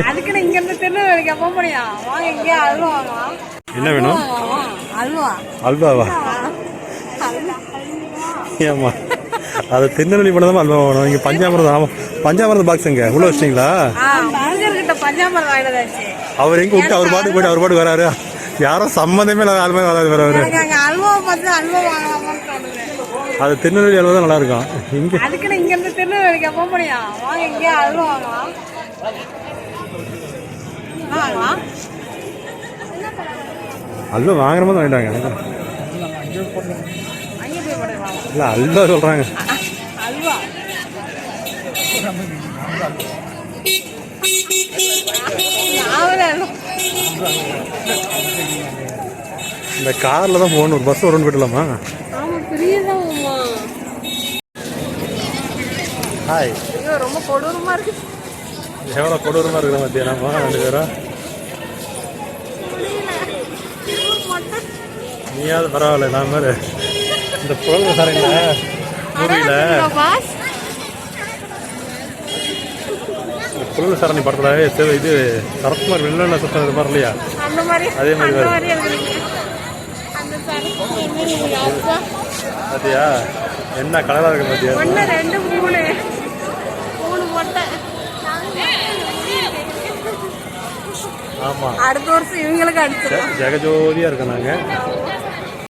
அதுக்குன்னு இங்க இருந்து திருநெல்வேலிக்கு போக முடியும். வாங்க இங்கே அல்வா வாங்கலாம். என்ன வேணும்? அல்வா. அல்வாவா? ஏமா அது திருநெல்வேலி போனதான் அல்வா வேணும். இங்கே பஞ்சாமிரதம். ஆமாம், பஞ்சாமிரதம் பாக்ஸ் எங்க உள்ள வச்சிட்டீங்களா? பஞ்சாமிரதம் வாங்கினதாச்சு. அவர் எங்க விட்டு அவர் பாட்டுக்கு போயிட்டு அவர் பாட்டுக்கு வராரு. யாரும் சம்மந்தமே இல்லாத ஆளுமே வராது வராரு. அல்வா பார்த்து அல்வா வாங்கலாமான்னு தோணுது. அது திருநெல்வேலி அல்வா தான் நல்லா இருக்கும். இங்கே அதுக்குன்னு இங்க இருந்து திருநெல்வேலிக்கு போக முடியும். வாங்க இங்கே அல்வா வாங்கலாம். வாங்கலாம். அல்வா வாங்குற மாதிரி வாங்கிட்டாங்க. அங்கே போய் போடுவாங்க. இல்லை அல்வா சொல்கிறாங்க. அல்வா இந்த காரில் தான் போகணும். ஒரு பஸ் வரணும்னு போயிடலாமா? ஹாய். ரொம்ப கொடூரமா இருக்கு. எவ்வளோ கொடூரமாக இருக்கிற மத்தியானமா 2 பேரும். நீயாவது பரவாயில்ல. நான் மாதிரி இந்த புழல் சாரங்கள மூவியில் புழல் சாரணி படத்தில் இது சரத்குமார் வெள்ளன சுத்தம் இது மாதிரி இல்லையா? அதே மாதிரி பாத்தியா என்ன கலரா இருக்கு பாத்தியா? 1 2 3 மொட்டை. ஆமா, அடுத்த வருஷம் இவங்களுக்கு அடிச்சிடலாம். ஜெகஜோதியா இருக்கோம் நாங்க.